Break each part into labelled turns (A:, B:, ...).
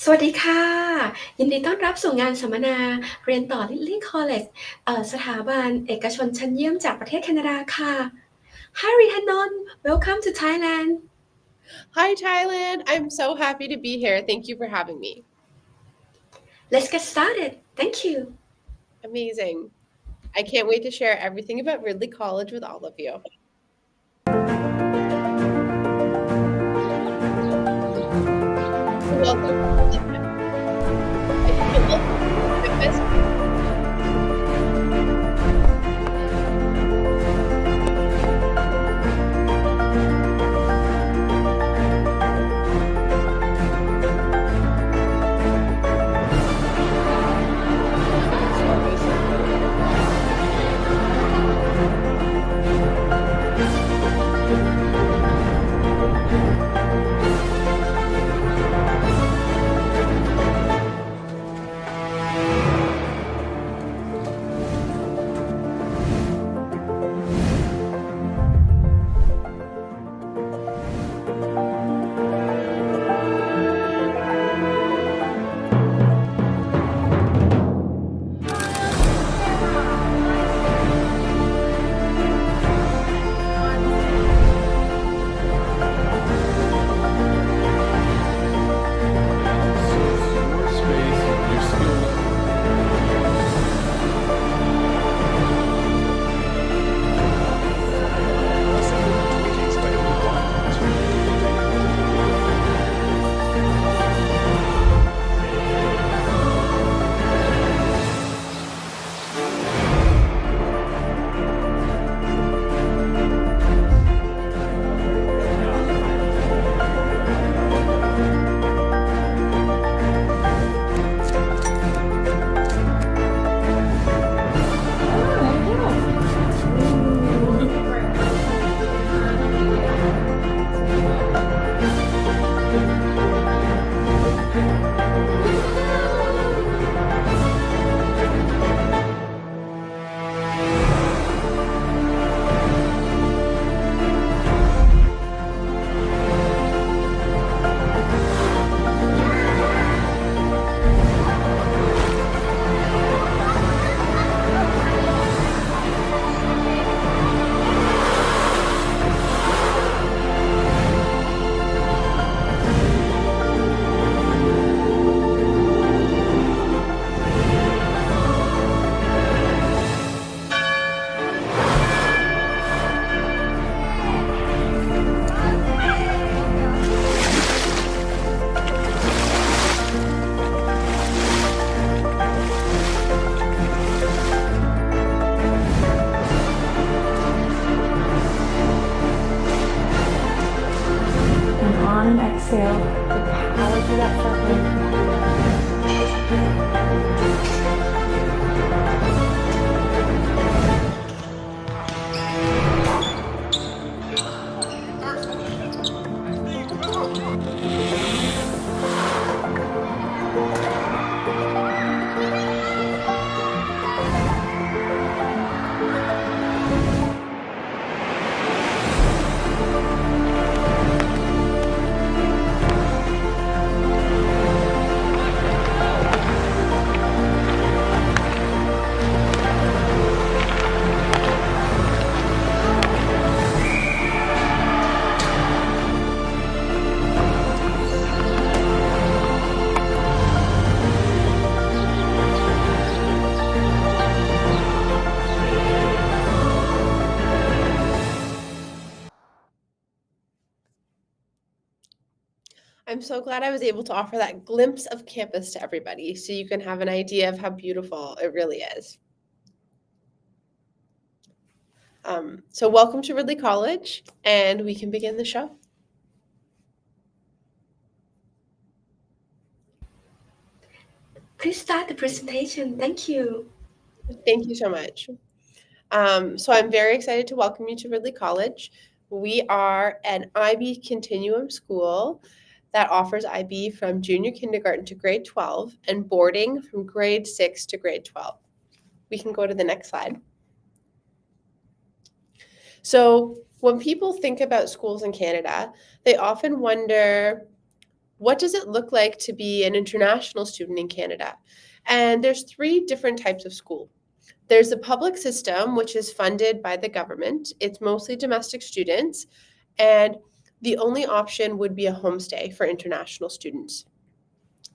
A: สวัสดีค่ะยินดีต้อนรับสู่งานสัมมนาเรียนต่อ Ridley College สถาบันเอกชนชั้นเยี่ยมจากประเทศแคนาดาค่ะ Hi Rhiannon welcome to Thailand
B: Hi, Thailand. I'm so happy to be here. Thank you for having me.
A: Let's get started thank you
B: Amazing. I can't wait to share everything about Ridley College with all of you. Welcome.
C: And exhale the power to that front leg.
B: I'm so glad I was able to offer that glimpse of campus to everybody so you can have an idea of how beautiful it really is. So welcome to Ridley College, and we can begin the show.
A: Please start the presentation thank you
B: Thank you so much. So I'm very excited to welcome you to Ridley College. We are an IB continuum school that offers IB from junior kindergarten to grade 12 and boarding from grade 6 to grade 12. We can go to the next slide. So when people think about schools in Canada, they often wonder, what does it look like to be an international student in Canada? And there's 3 different types of school. There's a public system, which is funded by the government. It's mostly domestic students, and the only option would be a homestay for international students.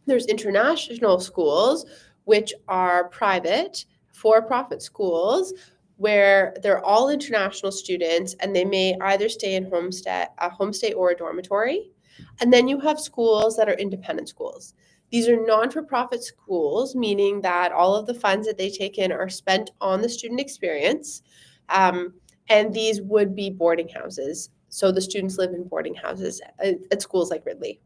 B: There's international schools, which are private, for-profit schools, where they're all international students, and they may either stay in a homestay or a dormitory. And then you have schools that are independent schools. These are non-for-profit schools, meaning that all of the funds that they take in are spent on the student experience. And these would be boarding houses. So the students live in boarding houses at schools like Ridley.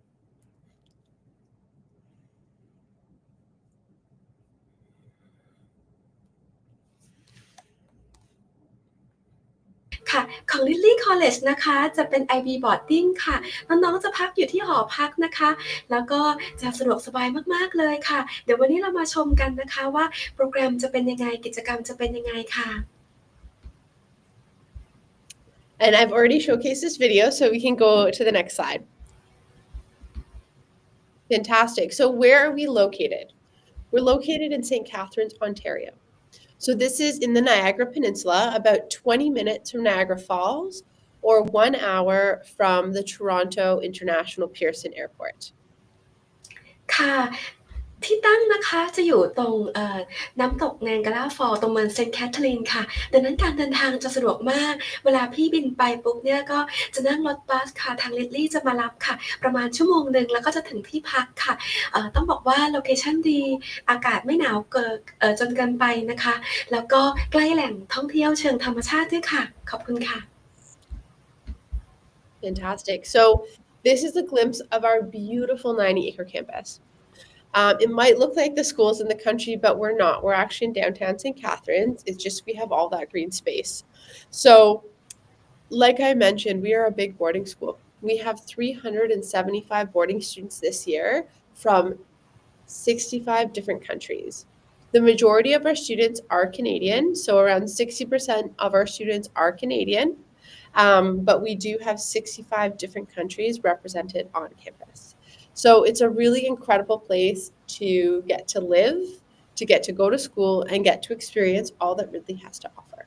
A: ค่ะของ Ridley College นะคะจะเป็น IB Boarding ค่ะน้องๆจะพักอยู่ที่หอพักนะคะแล้วก็จะสะดวกสบายมากๆเลยค่ะเดี๋ยววันนี้เรามาชมกันนะคะว่าโปรแกรมจะเป็นยังไงกิจกรรมจะเป็นยังไงค่ะ
B: And I've already showcased this video, so we can go to the next slide. Fantastic. So where are we located? We're located in St. Catharines, Ontario. So this is in the Niagara Peninsula, about 20 minutes from Niagara Falls, or 1 hour from the Toronto International Pearson Airport.
A: ค่ะที่ตั้งนะคะจะอยู่ตรงน้ำตกไนแองการาฟอลตรงเมืองเซนต์แคทเธอรีนค่ะดังนั้นการเดินทางจะสะดวกมากเวลาพี่บินไปปุ๊บเนี่ยก็จะนั่งรถบัสค่ะทาง Ridley จะมารับค่ะประมาณชั่วโมงนึงแล้วก็จะถึงที่พักค่ะต้องบอกว่าโลเคชั่นดีอากาศไม่หนาวเกินจนเกินไปนะคะแล้วก็ใกล้แหล่งท่องเที่ยวเชิงธรรมชาติด้วยค่ะขอบคุณค่ะ
B: Fantastic. So this is a glimpse of our beautiful 90-acre campus. It might look like the schools in the country, but we're not. We're actually in downtown St. Catharines. It's just we have all that green space. So, like I mentioned, we are a big boarding school. We have 375 boarding students this year from 65 different countries. The majority of our students are Canadian, so around 60% of our students are Canadian, but we do have 65 different countries represented on campus. So it's a really incredible place to get to live, to get to go to school, and get to experience all that Ridley has to offer.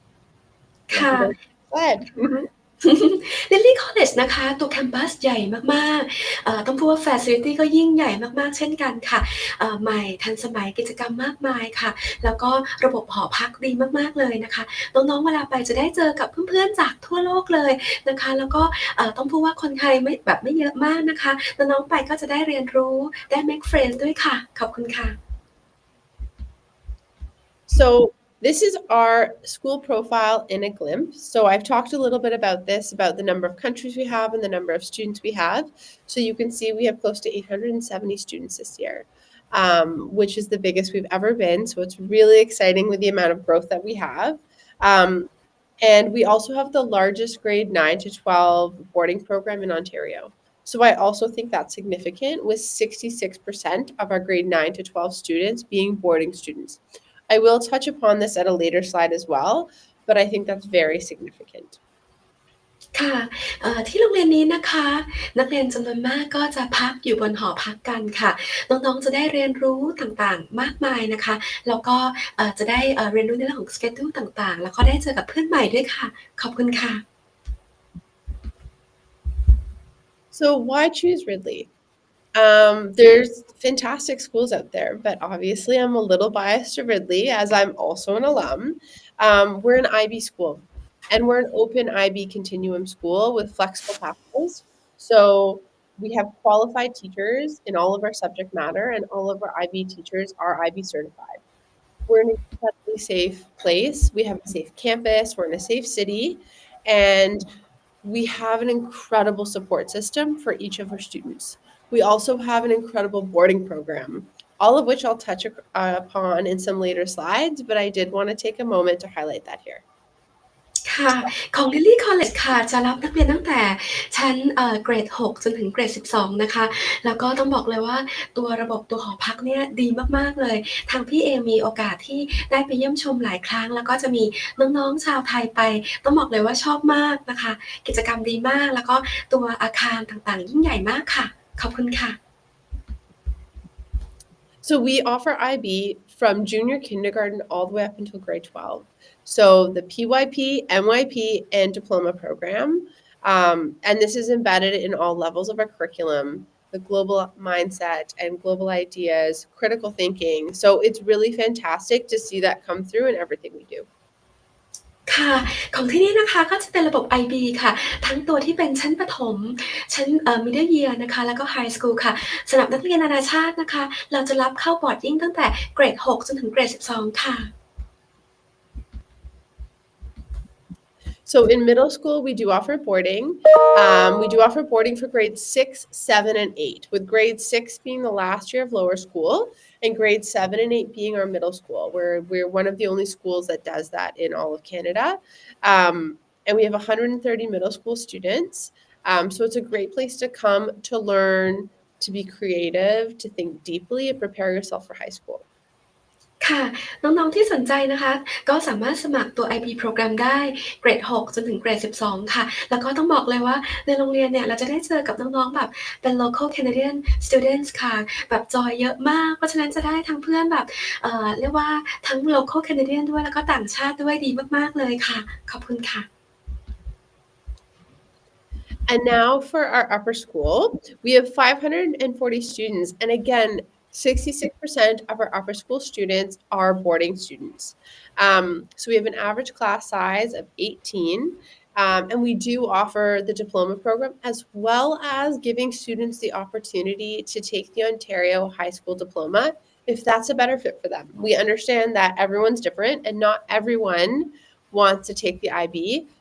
A: ค่ะ
B: Go ahead.
A: Ridley College นะคะตัวแคมปัสใหญ่มากๆต้องพูดว่า Facility ก็ยิ่งใหญ่มากๆเช่นกันค่ะใหม่ทันสมัยกิจกรรมมากมายค่ะแล้วก็ระบบหอพักดีมากๆเลยนะคะน้องๆเวลาไปจะได้เจอกับเพื่อนๆจากทั่วโลกเลยนะคะแล้วก็ต้องพูดว่าคนไทยไม่เยอะมากนะคะน้องๆไปก็จะได้เรียนรู้ได้ make friends ด้วยค่ะขอบคุณค่ะ
B: So this is our school profile in a glimpse. So I've talked a little bit about this, about the number of countries we have and the number of students we have. So you can see we have close to 870 students this year, which is the biggest we've ever been. So it's really exciting with the amount of growth that we have. And we also have the largest grade 9 to 12 boarding program in Ontario. So I also think that's significant, with 66% of our grade 9 to 12 students being boarding students. I will touch upon this at a later slide as well, but I think that's very significant.
A: ค่ะที่โรงเรียนนี้นะคะนักเรียนจำนวนมากก็จะพักอยู่บนหอพักกันค่ะน้องๆจะได้เรียนรู้ต่างๆมากมายนะคะแล้วก็จะได้เรียนรู้ในเรื่องของ schedule ต่างๆแล้วก็ได้เจอกับเพื่อนใหม่ด้วยค่ะขอบคุณค่ะ
B: So why choose Ridley? There's fantastic schools out there, but obviously I'm a little biased to Ridley as I'm also an alum. We're an IB school, and we're an open IB continuum school with flexible pathways. So we have qualified teachers in all of our subject matter, and all of our IB teachers are IB certified. We're in an incredibly safe place. We have a safe campus. We're in a safe city, and we have an incredible support system for each of our students. We also have an incredible boarding program, all of which I'll touch upon in some later slides, but I did want to take a moment to highlight that here.
A: ค่ะของ Ridley College ค่ะจะรับนักเรียนตั้งแต่ชั้นเกรด 6 จนถึงเกรด 12 นะคะแล้วก็ต้องบอกเลยว่าตัวระบบตัวหอพักเนี่ยดีมากๆเลยทางพี่เองมีโอกาสที่ได้ไปเยี่ยมชมหลายครั้งแล้วก็จะมีน้องๆชาวไทยไปต้องบอกเลยว่าชอบมากนะคะกิจกรรมดีมากแล้วก็ตัวอาคารต่างๆยิ่งใหญ่มากค่ะขอบคุณค่ะ
B: So we offer IB from junior kindergarten all the way up until grade 12. So the PYP, MYP, and diploma program. And this is embedded in all levels of our curriculum, the global mindset and global ideas, critical thinking. So it's really fantastic to see that come through in everything we do.
A: ค่ะของที่นี่นะคะก็จะเป็นระบบ IB ค่ะทั้งตัวที่เป็นชั้นประถมชั้นmiddle year นะคะแล้วก็ high school ค่ะสำหรับนักเรียนนานาชาตินะคะเราจะรับเข้า boarding ตั้งแต่เกรด 6 จนถึงเกรด 12 ค่ะ
B: So in middle school, we do offer boarding. We do offer boarding for grades 6, 7, and 8, with grade 6 being the last year of lower school and grades 7 and 8 being our middle school. We're one of the only schools that does that in all of Canada. And we have 130 middle school students. So it's a great place to come to learn, to be creative, to think deeply, and prepare yourself for high school.
A: ค่ะน้องๆที่สนใจนะคะก็สามารถสมัครตัว IB โปรแกรมได้เกรด 6 จนถึงเกรด 12 ค่ะแล้วก็ต้องบอกเลยว่าในโรงเรียนเนี่ยเราจะได้เจอกับน้องๆแบบเป็น local Canadian students ค่ะแบบจอยเยอะมากเพราะฉะนั้นจะได้ทั้งเพื่อนแบบเรียกว่าทั้ง local Canadian ด้วยแล้วก็ต่างชาติด้วยดีมากๆเลยค่ะขอบคุณค่ะ
B: And now for our upper school, we have 540 students. And again, 66% of our upper school students are boarding students. So we have an average class size of 18. And we do offer the diploma program as well as giving students the opportunity to take the Ontario High School Diploma if that's a better fit for them. We understand that everyone's different and not everyone wants to take the IB.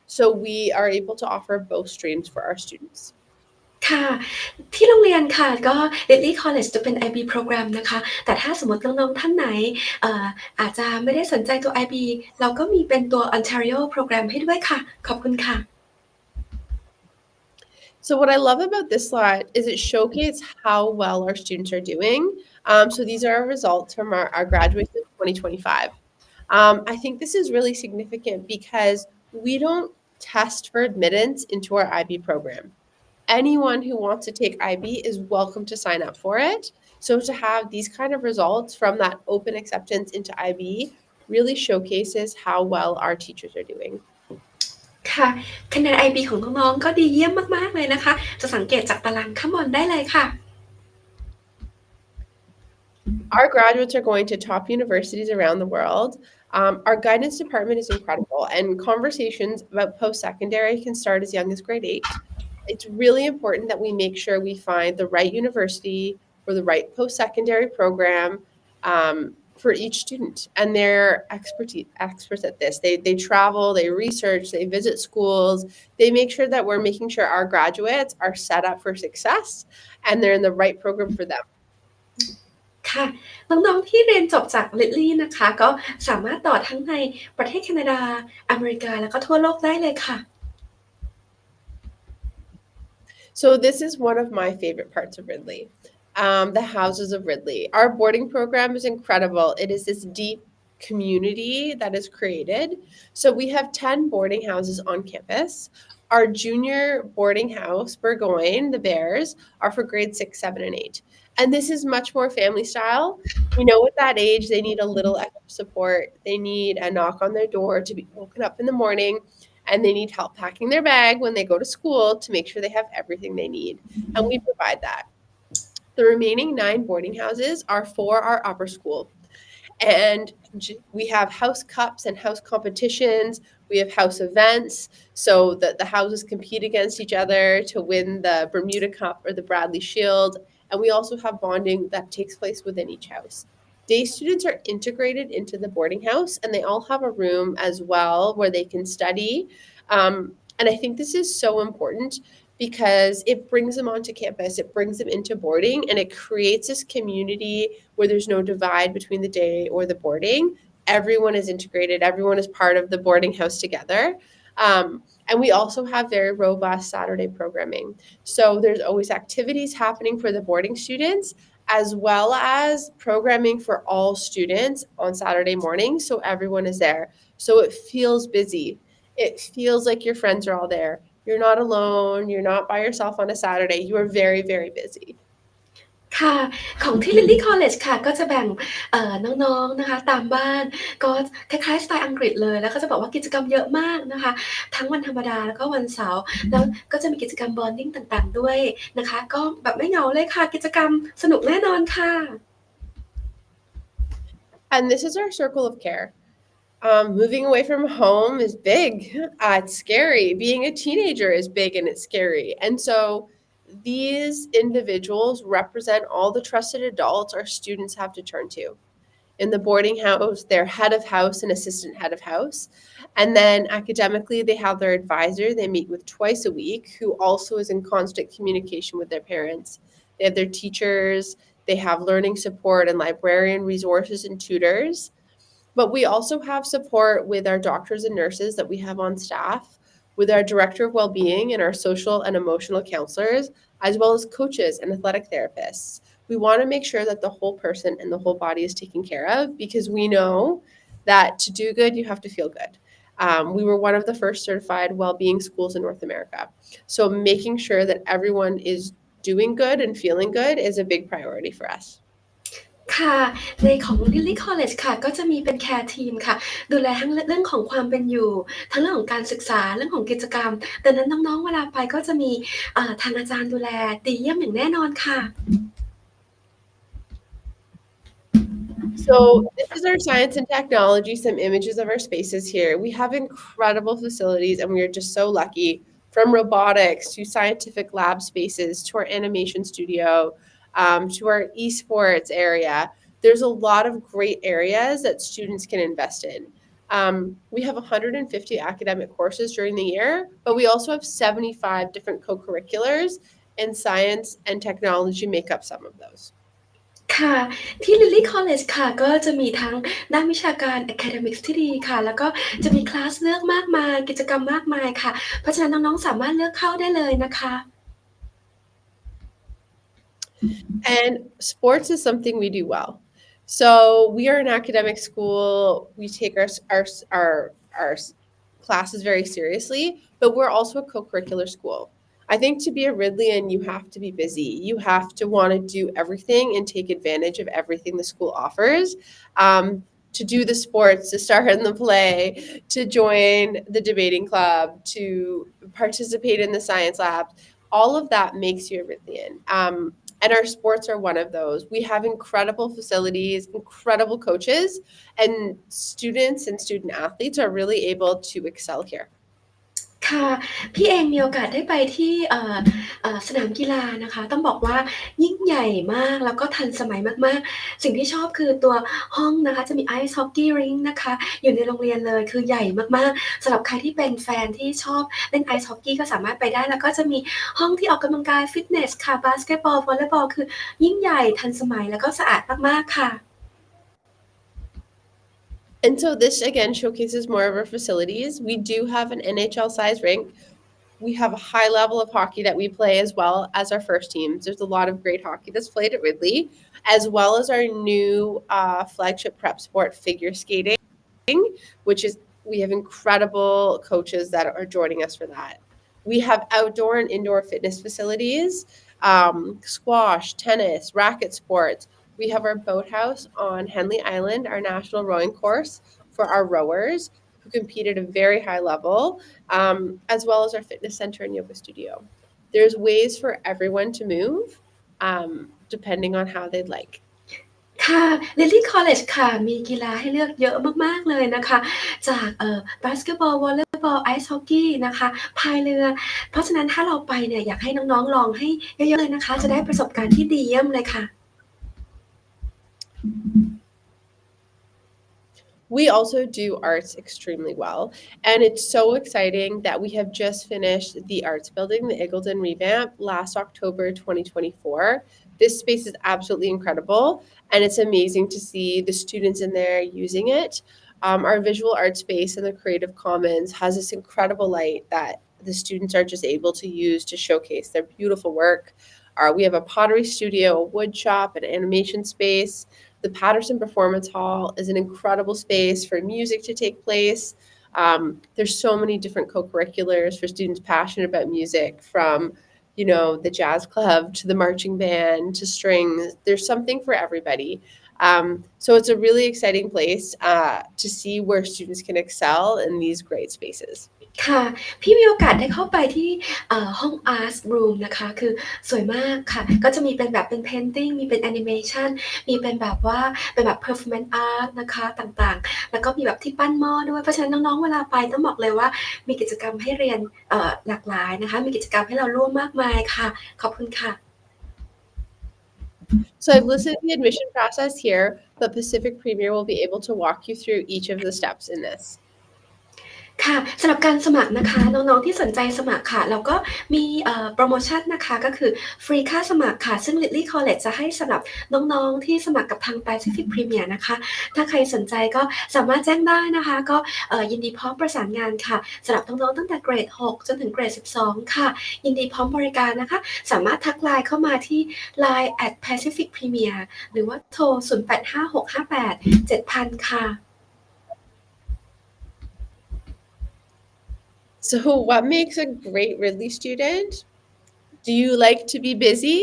B: So we are able to offer both streams for our students.
A: ค่ะที่โรงเรียนค่ะก็ Ridley College จะเป็น IB โปรแกรมนะคะแต่ถ้าสมมติน้องๆท่านไหนอาจจะไม่ได้สนใจตัว IB เราก็มีเป็นตัว Ontario โปรแกรมให้ด้วยค่ะขอบคุณค่ะ
B: So what I love about this slide is it showcases how well our students are doing. So these are our results from our graduation of 2025. I think this is really significant because we don't test for admittance into our IB program. Anyone who wants to take IB is welcome to sign up for it. So to have these kind of results from that open acceptance into IB really showcases how well our teachers are doing.
A: ค่ะคะแนน IB ของน้องๆก็ดีเยี่ยมมากๆเลยนะคะจะสังเกตจากตารางข้างบนได้เลยค่ะ
B: Our graduates are going to top universities around the world. Our guidance department is incredible, and conversations about post-secondary can start as young as grade 8. It's really important that we make sure we find the right university or the right post-secondary program for each student. And they're experts at this. They travel, they research, they visit schools. They make sure that we're making sure our graduates are set up for success and they're in the right program for them.
A: ค่ะน้องๆที่เรียนจบจาก Ridley นะคะก็สามารถต่อทั้งในประเทศแคนาดาอเมริกาแล้วก็ทั่วโลกได้เลยค่ะ
B: So this is one of my favorite parts of Ridley, the houses of Ridley. Our boarding program is incredible. It is this deep community that is created. So we have 10 boarding houses on campus. Our junior boarding house, Burgoyne, the Bears, are for grades 6, 7, and 8. And this is much more family style. We know at that age, they need a little extra support. They need a knock on their door to be woken up in the morning. And they need help packing their bag when they go to school to make sure they have everything they need. And we provide that. The remaining 9 boarding houses are for our upper school. And we have house cups and house competitions. We have house events so that the houses compete against each other to win the Bermuda Cup or the Bradley Shield. And we also have bonding that takes place within each house. Day students are integrated into the boarding house and they all have a room as well where they can study. And I think this is so important because it brings them onto campus, it brings them into boarding, and it creates this community where there's no divide between the day or the boarding. Everyone is integrated, everyone is part of the boarding house together. And we also have very robust Saturday programming. So there's always activities happening for the boarding students as well as programming for all students on Saturday morning. So everyone is there. So it feels busy. It feels like your friends are all there. You're not alone. You're not by yourself on a Saturday. You are very, very busy.
A: ค่ะของที่ Ridley College ค่ะก็จะแบ่งน้องๆนะคะตามบ้านก็คล้ายๆสไตล์อังกฤษเลยแล้วก็จะบอกว่ากิจกรรมเยอะมากนะคะทั้งวันธรรมดาแล้วก็วันเสาร์แล้วก็จะมีกิจกรรม bonding ต่างๆด้วยนะคะก็แบบไม่เหงาเลยค่ะกิจกรรมสนุกแน่นอนค่ะ
B: And this is our circle of care. Moving away from home is big. It's scary. Being a teenager is big and it's scary. And so these individuals represent all the trusted adults our students have to turn to. In the boarding house, they're head of house and assistant head of house. And then academically, they have their advisor they meet with twice a week, who also is in constant communication with their parents. They have their teachers, they have learning support and librarian resources and tutors. But we also have support with our doctors and nurses that we have on staff, with our director of well-being and our social and emotional counselors, as well as coaches and athletic therapists. We want to make sure that the whole person and the whole body is taken care of because we know that to do good, you have to feel good. We were one of the first certified well-being schools in North America. So making sure that everyone is doing good and feeling good is a big priority for us.
A: ค่ะในของ Ridley College ค่ะก็จะมีเป็น Care Team ค่ะดูแลทั้งเรื่องของความเป็นอยู่ทั้งเรื่องของการศึกษาเรื่องของกิจกรรมดังนั้นน้องๆเวลาไปก็จะมีทางอาจารย์ดูแลดีเยี่ยมอย่างแน่นอนค่ะ
B: So this is our science and technology, some images of our spaces here. We have incredible facilities and we are just so lucky, from robotics to scientific lab spaces to our animation studio, to our esports area. There's a lot of great areas that students can invest in. We have 150 academic courses during the year, but we also have 75 different co-curriculars, and science and technology make up some of those.
A: ค่ะที่ Ridley College ค่ะก็จะมีทั้งด้านวิชาการ Academics ที่ดีค่ะแล้วก็จะมีคลาสเลือกมากมายกิจกรรมมากมายค่ะเพราะฉะนั้นน้องๆสามารถเลือกเข้าได้เลยนะคะ
B: And sports is something we do well. So we are an academic school. We take our classes very seriously, but we're also a co-curricular school. I think to be a Ridleyan, you have to be busy. You have to want to do everything and take advantage of everything the school offers. To do the sports, to start in the play, to join the debating club, to participate in the science labs, all of that makes you a Ridleyan. And our sports are one of those. We have incredible facilities, incredible coaches, and students and student athletes are really able to excel here.
A: ค่ะพี่เองมีโอกาสได้ไปที่สนามกีฬานะคะต้องบอกว่ายิ่งใหญ่มากแล้วก็ทันสมัยมากๆสิ่งที่ชอบคือตัวห้องนะคะจะมี Ice Hockey Rink นะคะอยู่ในโรงเรียนเลยคือใหญ่มากๆสำหรับใครที่เป็นแฟนที่ชอบเล่น Ice Hockey ก็สามารถไปได้แล้วก็จะมีห้องที่ออกกำลังกายฟิตเนสค่ะบาสเกตบอลวอลเลย์บอลคือยิ่งใหญ่ทันสมัยแล้วก็สะอาดมากๆค่ะ
B: And so this again showcases more of our facilities. We do have an NHL size rink. We have a high level of hockey that we play as well as our first teams. There's a lot of great hockey that's played at Ridley, as well as our new flagship prep sport, figure skating, which is we have incredible coaches that are joining us for that. We have outdoor and indoor fitness facilities, squash, tennis, racket sports. We have our boathouse on Henley Island, our national rowing course for our rowers who compete at a very high level, as well as our fitness center and yoga studio. There's ways for everyone to move, depending on how they'd like.
A: ค่ะ Ridley College ค่ะมีกีฬาให้เลือกเยอะมากๆเลยนะคะจากบาสเกตบอลวอลเลย์บอลไอซ์ฮอกกี้นะคะพายเรือเพราะฉะนั้นถ้าเราไปเนี่ยอยากให้น้องๆลองให้เยอะๆเลยนะคะจะได้ประสบการณ์ที่ดีเยี่ยมเลยค่ะ
B: We also do arts extremely well, and it's so exciting that we have just finished the arts building, the Eagleton revamp, last October 2024. This space is absolutely incredible, and it's amazing to see the students in there using it. Our visual art space in the Creative Commons has this incredible light that the students are just able to use to showcase their beautiful work. We have a pottery studio, a wood shop, an animation space. The Patterson Performance Hall is an incredible space for music to take place. There's so many different co-curriculars for students passionate about music, from the jazz club to the marching band to strings. There's something for everybody. So it's a really exciting place to see where students can excel in these great spaces.
A: ค่ะพี่มีโอกาสได้เข้าไปที่ห้อง Art Room นะคะคือสวยมากค่ะก็จะมีเป็นแบบเป็น Painting มีเป็น Animation มีเป็นแบบว่าเป็นแบบ Performance Art นะคะต่างๆแล้วก็มีแบบที่ปั้นหม้อด้วยเพราะฉะนั้นน้องๆเวลาไปต้องบอกเลยว่ามีกิจกรรมให้เรียนหลากหลายนะคะมีกิจกรรมให้เราร่วมมากมายค่ะขอบคุณค่ะ
B: So I've listed the admission process here, but Pacific Premier will be able to walk you through each of the steps in this.
A: ค่ะสำหรับการสมัครนะคะน้องๆที่สนใจสมัครค่ะเราก็มีโปรโมชั่นนะคะก็คือฟรีค่าสมัครค่ะซึ่ง Ridley College จะให้สำหรับน้องๆที่สมัครกับทาง Pacific Premier นะคะถ้าใครสนใจก็สามารถแจ้งได้นะคะก็ยินดีพร้อมประสานงานค่ะสำหรับน้องๆตั้งแต่เกรด6จนถึงเกรด12ค่ะยินดีพร้อมบริการนะคะสามารถทักไลน์เข้ามาที่ line @Pacific Premier หรือว่าโทร0856587000ค่ะ
B: So what makes a great Ridley student? Do you like to be busy?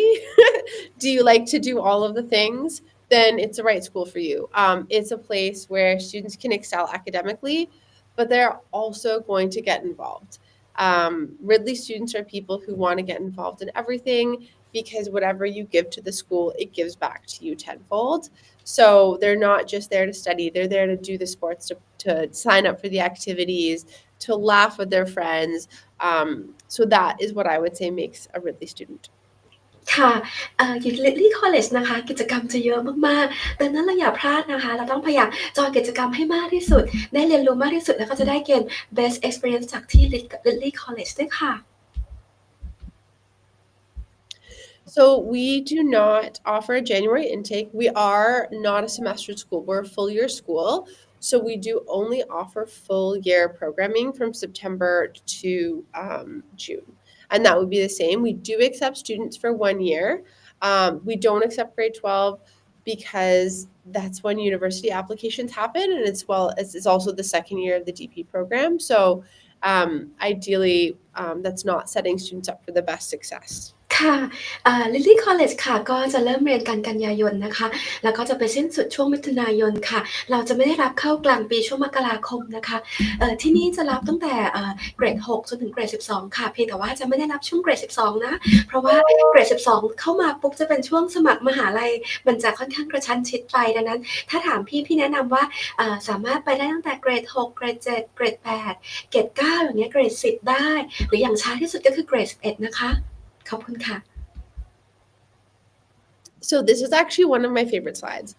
B: Do you like to do all of the things? Then it's the right school for you. It's a place where students can excel academically, but they're also going to get involved. Ridley students are people who want to get involved in everything because whatever you give to the school, it gives back to you tenfold. So they're not just there to study, they're there to do the sports, to sign up for the activities, to laugh with their friends. So that is what I would say makes a Ridley student.
A: ค่ะRidley College นะคะกิจกรรมจะเยอะมากๆดังนั้นเราอย่าพลาดนะคะเราต้องพยายามจอยกิจกรรมให้มากที่สุดได้เรียนรู้มากที่สุดแล้วก็จะได้เกณฑ์ Best Experience จากที่ Ridley College ด้วยค่ะ
B: So we do not offer a January intake. We are not a semester school. We're a full year school. So we do only offer full year programming from September to June. And that would be the same. We do accept students for 1 year. We don't accept grade 12 because that's when university applications happen. And it's also the second year of the DP program. So ideally, that's not setting students up for the best success.
A: ค่ะRidley College ค่ะก็จะเริ่มเรียนกันยายนนะคะแล้วก็จะไปสิ้นสุดช่วงมิถุนายนค่ะเราจะไม่ได้รับเข้ากลางปีช่วงมกราคมนะคะที่นี่จะรับตั้งแต่เกรด6จนถึงเกรด12ค่ะเพียงแต่ว่าจะไม่ได้รับช่วงเกรด12นะเพราะว่าเกรด12เข้ามาปุ๊บจะเป็นช่วงสมัครมหาลัยมันจะค่อนข้างกระชั้นชิดไปดังนั้นถ้าถามพี่แนะนำว่าสามารถไปได้ตั้งแต่เกรด6เกรด7เกรด8เกรด9อย่างเงี้ยเกรด10ได้หรืออย่างช้าที่สุดก็คือเกรด11นะคะขอบคุณค่ะ
B: So this is actually one of my favorite slides.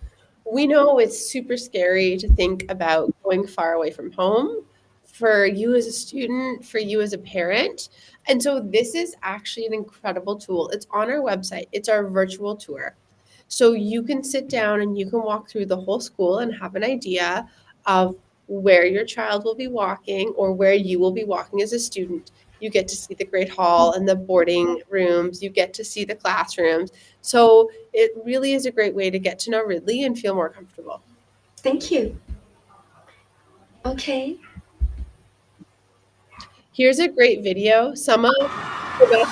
B: We know it's super scary to think about going far away from home for you as a student, for you as a parent. And so this is actually an incredible tool. It's on our website. It's our virtual tour. So you can sit down and you can walk through the whole school and have an idea of where your child will be walking or where you will be walking as a student. You get to see the great hall and the boarding rooms. You get to see the classrooms. So it really is a great way to get to know Ridley and feel more comfortable.
A: Thank you. Okay.
B: Here's a great video. Some of the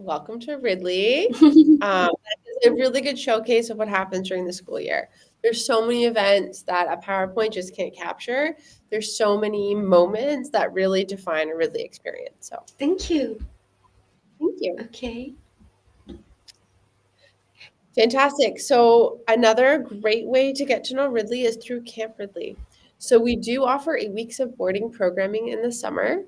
B: Welcome to Ridley. That is a really good showcase of what happens during the school year. There's so many events that a PowerPoint just can't capture. There's so many moments that really define a Ridley experience. So
A: Thank you.
B: thank you.
A: Okay.
B: Fantastic. So another great way to get to know Ridley is through Camp Ridley. So we do offer 8 weeks of boarding programming in the summer.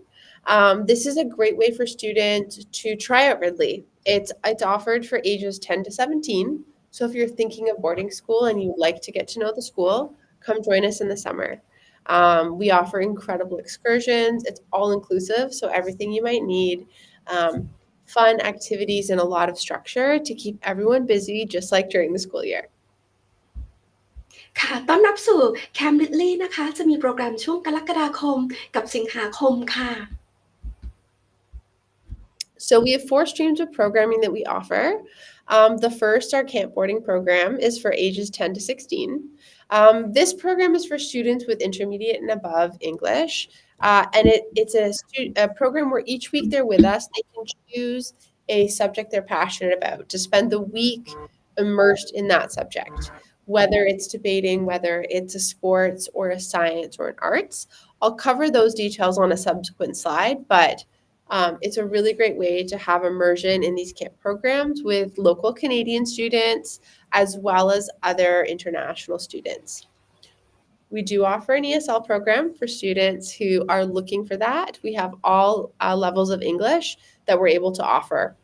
B: This is a great way for students to try out Ridley. It's offered for ages 10 to 17. So if you're thinking of boarding school and you'd like to get to know the school, come join us in the summer. We offer incredible excursions. It's all inclusive, so everything you might need. Fun activities and a lot of structure to keep everyone busy, just like during the school year.
A: ค่ะต้อนรับสู่แคมป์ริดลีย์นะคะจะมีโปรแกรมช่วงกรกฎาคมกับสิงหาคมค่ะ
B: So we have 4 streams of programming that we offer. The first, our camp boarding program, is for ages 10 to 16. This program is for students with intermediate and above English. And it's a program where each week they're with us, they can choose a subject they're passionate about to spend the week immersed in that subject, whether it's debating, whether it's a sports or a science or an arts. I'll cover those details on a subsequent slide, but it's a really great way to have immersion in these camp programs with local Canadian students as well as other international students. We do offer an ESL program for students who are looking for that. We have all levels of English that we're able to offer.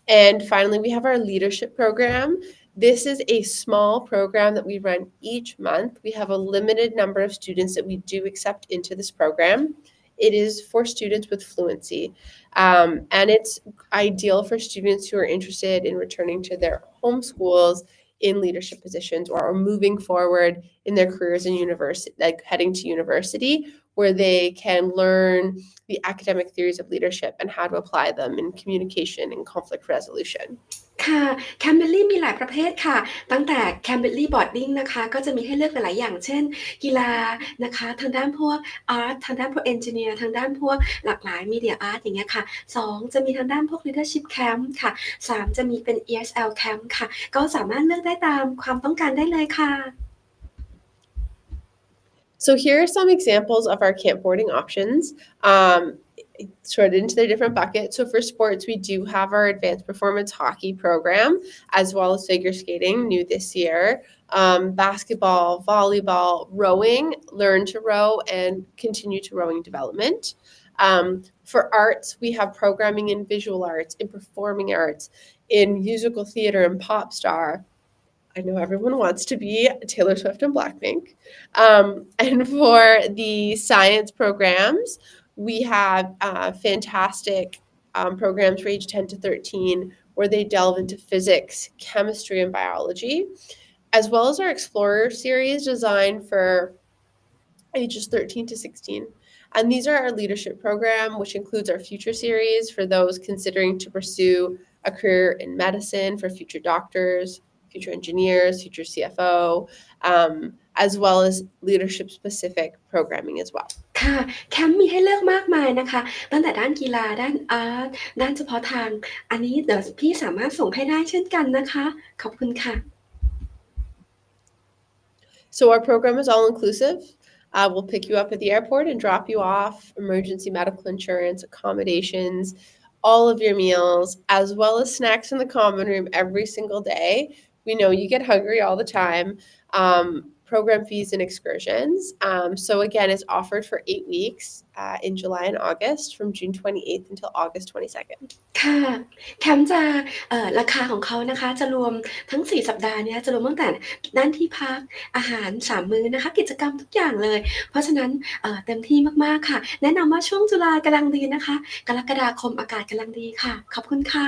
B: And finally, we have our leadership program. This is a small program that we run each month. We have a limited number of students that we do accept into this program. It is for students with fluency, and it's ideal for students who are interested in returning to their home schools in leadership positions or moving forward in their careers in university, like heading to university, where they can learn the academic theories of leadership and how to apply them in communication and conflict resolution.
A: ค่ะแคมเบลลี่มีหลายประเภทค่ะตั้งแต่แคมเบลลี่บอร์ดดิ้งนะคะก็จะมีให้เลือกหลายๆอย่างเช่นกีฬานะคะทางด้านพวกอาร์ตทางด้านพวกเอนจิเนียร์ทางด้านพวกหลากหลายมีเดียอาร์ตอย่างเงี้ยค่ะ2จะมีทางด้านพวก leadership camp ค่ะ3จะมีเป็น ESL camp ค่ะก็สามารถเลือกได้ตามความต้องการได้เลยค่ะ
B: So here are some examples of our camp boarding options. Sorted into their different buckets. So for sports, we do have our advanced performance hockey program, as well as figure skating, new this year. basketball, volleyball, rowing, learn to row, and continue to rowing development. For arts, we have programming in visual arts, in performing arts, in musical theater and pop star. I know everyone wants to be Taylor Swift and Blackpink. And for the science programs, we have fantastic programs for age 10 to 13 where they delve into physics, chemistry, and biology, as well as our Explorer series designed for ages 13 to 16. And these are our leadership program, which includes our future series for those considering to pursue a career in medicine, for future doctors, future engineers, future CFO, as well as leadership specific programming as well.
A: ค่ะแคมป์มีให้เลือกมากมายนะคะตั้งแต่ด้านกีฬาด้านอาร์ตด้านเฉพาะทางอันนี้เดี๋ยวพี่สามารถส่งให้ได้เช่นกันนะคะขอบคุณค่ะ
B: So our program is all inclusive. We'll pick you up at the airport and drop you off, emergency medical insurance, accommodations, all of your meals, as well as snacks in the common room every single day. We know you get hungry all the time. Program fees and excursions. So again, it's offered for 8 weeks in July and August from June 28th until August 22nd.
A: ค่ะแคมป์จะราคาของเขานะคะจะรวมทั้ง4สัปดาห์เนี้ยจะรวมตั้งแต่ด้านที่พักอาหาร3มื้อนะคะกิจกรรมทุกอย่างเลยเพราะฉะนั้นเต็มที่มากๆค่ะแนะนำว่าช่วงตุลากำลังดีนะคะกรกฎาคมอากาศกำลังดีค่ะขอบคุณค่ะ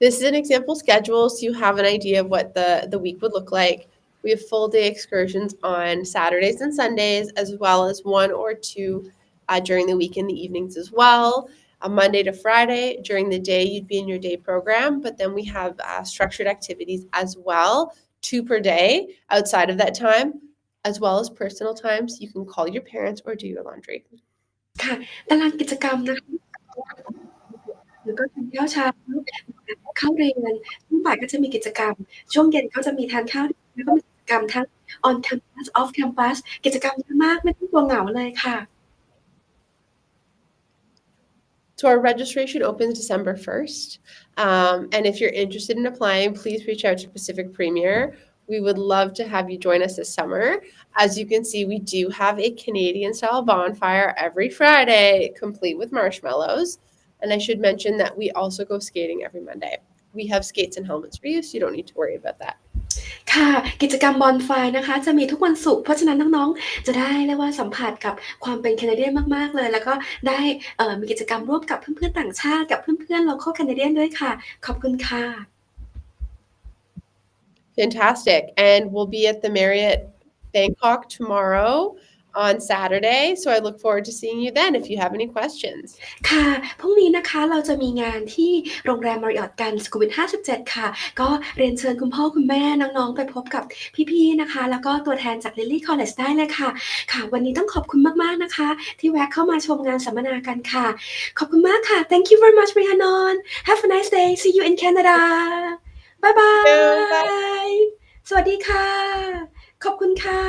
B: This is an example schedule, so you have an idea of what the week would look like. We have full day excursions on Saturdays and Sundays, as well as 1 or 2 during the week in the evenings as well. Monday to Friday, during the day, you'd be in your day program, but then we have structured activities as well, 2 per day outside of that time, as well as personal times. You can call your parents or do your laundry.
A: ค่ะตารางกิจกรรมนะคะแล้วก็ทานข้าวเช้าเข้าเรียนช่วงบ่ายก็จะมีกิจกรรมช่วงเย็นก็จะมีทานข้าวแล้วก็มีกิจกรรมทั้ง on campus off campus กิจกรรมเยอะมากไม่ต้องกลัวเหงาเลยค่ะ
B: So our registration opens December 1st. And if you're interested in applying, please reach out to Pacific Premier. We would love to have you join us this summer. As you can see, we do have a Canadian-style bonfire every Friday, complete with marshmallows. And I should mention that we also go skating every Monday. We have skates and helmets for you, so you don't need to worry about that.
A: ค่ะกิจกรรมบอนไฟนะคะจะมีทุกวันศุกร์เพราะฉะนั้นน้องๆจะได้เรียกว่าสัมผัสกับความเป็นแคนาเดียนมากๆเลยแล้วก็ได้มีกิจกรรมร่วมกับเพื่อนๆต่างชาติกับเพื่อนๆ local Canadian ด้วยค่ะขอบคุณค่ะ
B: Fantastic. And we'll be at the Marriott Bangkok tomorrow on Saturday. So I look forward to seeing you then if you have any questions.
A: ค่ะพรุ่งนี้นะคะเราจะมีงานที่โรงแรม Marriott กันสุขุมวิท57ค่ะก็เรียนเชิญคุณพ่อคุณแม่น้องๆไปพบกับพี่ๆนะคะแล้วก็ตัวแทนจาก Ridley College ได้เลยค่ะค่ะวันนี้ต้องขอบคุณมากๆนะคะที่แวะเข้ามาชมงานสัมมนากันค่ะขอบคุณมากค่ะ Thank you very much Rhiannon Have a nice day See you in Canada Bye bye สวัสดีค่ะขอบคุณค่ะ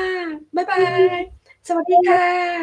A: บ๊ายบายสวัสดีค่ะ